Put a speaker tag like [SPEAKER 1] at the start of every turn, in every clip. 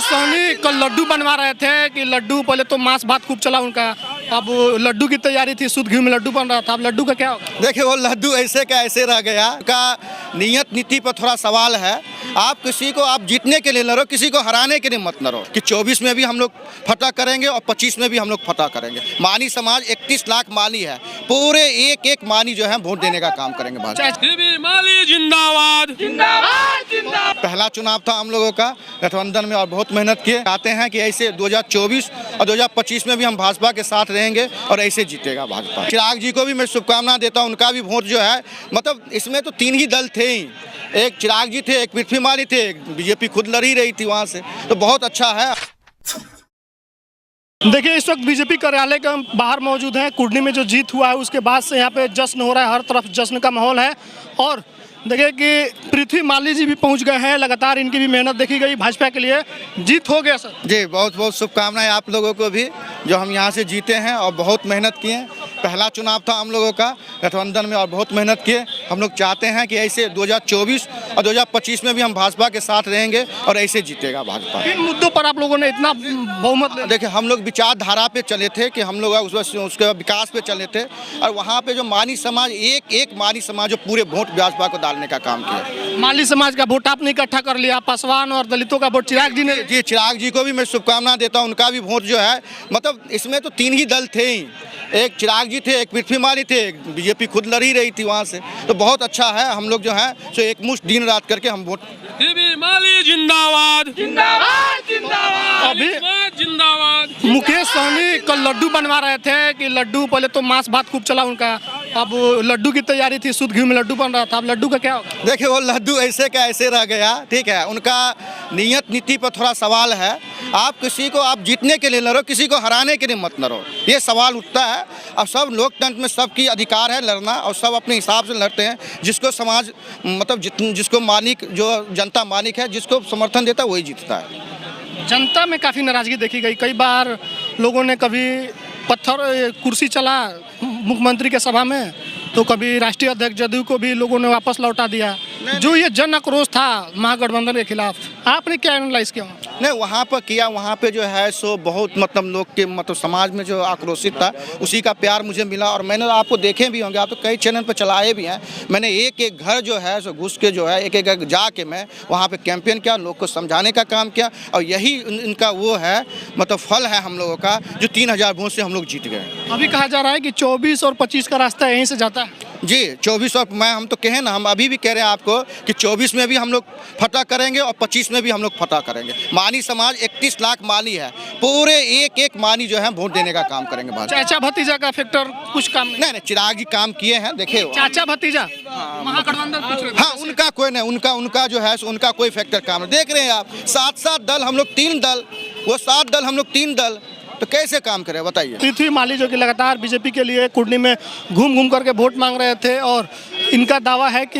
[SPEAKER 1] मुकेश सहनी कल लड्डू बनवा रहे थे कि लड्डू पहले तो मांस भात खूब चला उनका, अब लड्डू की तैयारी थी, शुद्ध घी में लड्डू बन रहा था। अब लड्डू का क्या होगा?
[SPEAKER 2] देखिए वो लड्डू ऐसे का ऐसे रह गया का नियत नीति पर थोड़ा सवाल है। आप किसी को आप जीतने के लिए लड़ो, किसी को हराने के लिए मत लड़ो। कि 24 में भी हम लोग फतह करेंगे और 25 में भी हम लोग फतह करेंगे। मानी समाज 31 लाख मानी है, पूरे एक एक मानी जो है वोट देने का काम करेंगे।
[SPEAKER 1] माली जिंदाबाद जिंदाबाद जिंदाबाद।
[SPEAKER 2] पहला चुनाव था हम लोगों का गठबंधन में और बहुत मेहनत किए। चाहते हैं कि ऐसे 2024 और 2025 में भी हम भाजपा के साथ रहेंगे और ऐसे जीतेगा भाजपा। चिराग जी को भी मैं शुभकामना देता हूं। उनका भी वोट जो है, मतलब इसमें तो 3 ही दल थे ही, एक चिराग जी थे, एक पृथ्वी माली थे, एक बीजेपी खुद लड़ी रही थी वहां से, तो बहुत अच्छा है।
[SPEAKER 1] देखिए इस वक्त बीजेपी कार्यालय के हम बाहर मौजूद हैं। कुर्नी में जो जीत हुआ है उसके बाद से यहाँ पे जश्न हो रहा है, हर तरफ जश्न का माहौल है। और देखिए कि पृथ्वी माली जी भी पहुँच गए हैं, लगातार इनकी भी मेहनत देखी गई। भाजपा के लिए जीत हो गया सर
[SPEAKER 2] जी, बहुत बहुत शुभकामनाएं आप लोगों को भी, जो हम यहाँ से जीते हैं और बहुत मेहनत किए। पहला चुनाव था हम लोगों का गठबंधन में और बहुत मेहनत किए। हम लोग चाहते हैं कि ऐसे 2024 और 2025 में भी हम भाजपा के साथ रहेंगे और ऐसे जीतेगा भाजपा।
[SPEAKER 1] किन मुद्दों पर आप लोगों ने इतना बहुमत ले?
[SPEAKER 2] देखिए हम लोग विचारधारा पे चले थे कि हम लोग उसके विकास पे चले थे, और वहाँ पे जो मानी समाज एक एक मानी समाज जो पूरे वोट भाजपा को डालने का काम किया।
[SPEAKER 1] माली समाज का वोट आपने इकट्ठा कर लिया, पासवान और दलितों का वोट चिराग जी ने।
[SPEAKER 2] जी, चिराग जी को भी मैं शुभकामना देता हूँ। उनका भी वोट जो है, मतलब इसमें तो 3 ही दल थे ही, एक चिराग जी थे, एक पृथ्वी माली थे, एक बीजेपी खुद लड़ी रही थी वहाँ से, तो बहुत अच्छा है। हम लोग जो है सो एकमुश्त दिन रात करके हम वोट।
[SPEAKER 1] माली जिंदाबाद जिंदाबाद जिंदाबाद। अभी जिंदाबाद। मुकेश सहनी कल लड्डू बनवा रहे थे कि लड्डू पहले तो मांस भात खूब चला उनका, अब लड्डू की तैयारी थी, शुद्ध घी में लड्डू बन रहा था। अब लड्डू का क्या होगा?
[SPEAKER 2] देखिए वो लड्डू ऐसे का ऐसे रह गया, ठीक है। उनका नियत नीति पर थोड़ा सवाल है। आप किसी को आप जीतने के लिए लड़ो, किसी को हराने के लिए मत लड़ो, ये सवाल उठता है। अब सब लोकतंत्र में सबकी अधिकार है लड़ना, और सब अपने हिसाब से लड़ते हैं। जिसको समाज मतलब जिसको मालिक, जो जनता मालिक है, जिसको समर्थन देता है वही जीतता है।
[SPEAKER 1] जनता में काफ़ी नाराजगी देखी गई। कई बार लोगों ने कभी पत्थर कुर्सी चला मुख्यमंत्री के सभा में, तो कभी राष्ट्रीय अध्यक्ष जदयू को भी लोगों ने वापस लौटा दिया। जो ये जन आक्रोश था महागठबंधन के खिलाफ, आपने क्या एनालाइज किया?
[SPEAKER 2] नहीं, वहाँ पर किया, वहाँ पे जो है सो बहुत मतलब लोग के मतलब समाज में जो आक्रोशित था उसी का प्यार मुझे मिला। और मैंने आपको देखे भी होंगे, आप तो कई चैनल पर चलाए भी हैं। मैंने एक एक घर जो है सो घुस के जो है एक एक घर जाके मैं वहाँ पे कैंपेन किया, लोग को समझाने का काम किया, और यही इनका वो है मतलब फल है हम लोगों का, जो 3000 वोट से हम लोग जीत गए।
[SPEAKER 1] अभी कहा जा रहा है कि 24 और 25 का रास्ता यहीं से जाता है।
[SPEAKER 2] जी, 24 और हम तो कहें ना, हम अभी भी कह रहे हैं आपको कि 24 में भी हम लोग फतह करेंगे और 25 में भी हम लोग फतह करेंगे। मानी समाज 31 लाख मानी है, पूरे एक एक मानी जो है वोट देने का काम करेंगे भाजपा।
[SPEAKER 1] चाचा भतीजा का फैक्टर कुछ काम
[SPEAKER 2] नहीं, चिराग जी काम किए हैं, देखिए
[SPEAKER 1] चाचा भतीजा महागठबंधन।
[SPEAKER 2] हाँ, उनका कोई नहीं, उनका जो है उनका कोई फैक्टर काम नहीं। देख रहे हैं आप, 7 दल हम लोग 3 दल, वो 7 दल हम लोग 3 दल, तो कैसे काम करें बताइए।
[SPEAKER 1] पृथ्वी माली जो कि लगातार बीजेपी के लिए कुर्नी में घूम घूम करके वोट मांग रहे थे, और इनका दावा है कि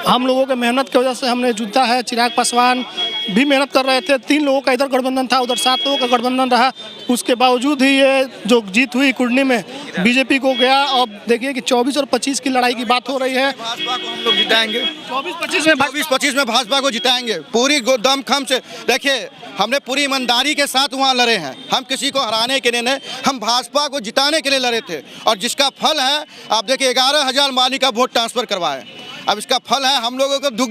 [SPEAKER 1] हम लोगों के मेहनत की वजह से हमने जीता है। चिराग पासवान भी मेहनत कर रहे थे। 3 लोगों का इधर गठबंधन था, उधर 7 लोगों का गठबंधन रहा। उसके बावजूद ही ये जो जीत हुई कुर्नी में बीजेपी को गया। और देखिए कि 24 और 25 की लड़ाई की बात हो रही है।
[SPEAKER 2] भाजपा को हम लोग जिताएंगे,
[SPEAKER 1] 24-25
[SPEAKER 2] में भाजपा को जिताएंगे पूरी दमखम से। देखिए हमने पूरी ईमानदारी के साथ वहाँ लड़े हैं, हम किसी को हराने के लिए नहीं, हम भाजपा को जिताने के लिए लड़े थे। और जिसका फल है, आप देखिए 11,000 माली का वोट ट्रांसफर करवाए। अब इसका फल है हम लोगों को दुख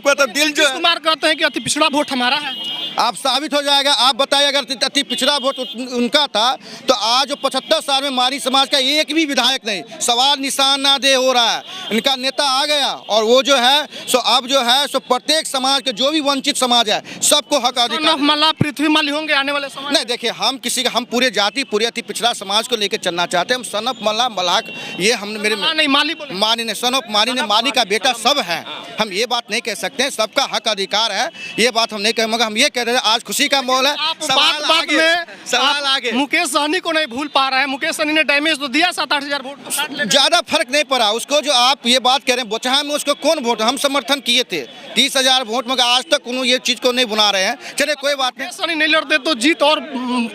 [SPEAKER 2] मतलब दिल जो
[SPEAKER 1] कुमार कहते हैं कि अति पिछड़ा वोट हमारा है।
[SPEAKER 2] आप साबित हो जाएगा। आप बताइए, अगर अति पिछड़ा वोट उनका था तो आज 75 साल में मानी समाज का एक भी विधायक नहीं, सवाल निशान ना दे हो रहा है। इनका नेता आ गया, और वो जो है सो अब जो है सो प्रत्येक समाज के जो भी वंचित समाज है सबको हक अधिकार।
[SPEAKER 1] मल्ला पृथ्वी माली होंगे आने वाले समय?
[SPEAKER 2] नहीं, देखिए हम किसी का, हम पूरे जाति पूरे अति पिछड़ा समाज को लेकर चलना चाहते हैं। हम सनप मल्ला मलाक ये हम मेरे
[SPEAKER 1] नहीं
[SPEAKER 2] मानी ने सनप मानी ने माली का बेटा सब है। हम ये बात नहीं कह सकते हैं, सबका हक अधिकार है, ये बात हम नहीं कहें। मगर हम ये कह रहे हैं आज खुशी का माहौल है।
[SPEAKER 1] सवाल आगे मुकेश सहनी को नहीं भूल पा रहे हैं। मुकेश सहनी ने डैमेज तो दिया, 7-8 हजार वोट,
[SPEAKER 2] ज्यादा फर्क नहीं पड़ा उसको। जो आप ये बात कह रहे हैं बोचहा में उसको कौन वोट, हम समर्थन किए थे 30,000 वोट, मगर आज तक उन्होंने ये चीज को नहीं बुला रहे हैं। चले कोई बात नहीं,
[SPEAKER 1] सहनी नहीं लड़ते तो जीत और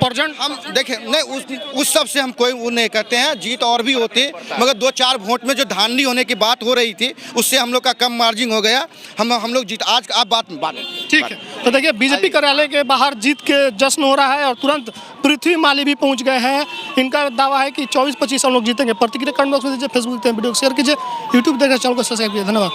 [SPEAKER 1] परजेंट
[SPEAKER 2] हम देखें नहीं, उस सब से हम कोई वो नहीं कहते हैं। जीत और भी होती, मगर 2-4 वोट में जो धांधली होने की बात हो रही थी उससे हम लोग का कम मार्जिन हो गया। हम लोग जीत आज आप बात
[SPEAKER 1] ठीक है। तो देखिए बीजेपी कार्यालय के बाहर जीत के जश्न हो रहा है और तुरंत पृथ्वी माली भी पहुंच गए हैं। इनका दावा है कि 24-25 हम लोग जीतेंगे। प्रतिक्रिया कमेंट बॉक्स में दीजिए, फेसबुक देखते हैं वीडियो को शेयर कीजिए, यूट्यूब देखिए, चैनल को सब्सक्राइब कीजिए। धन्यवाद।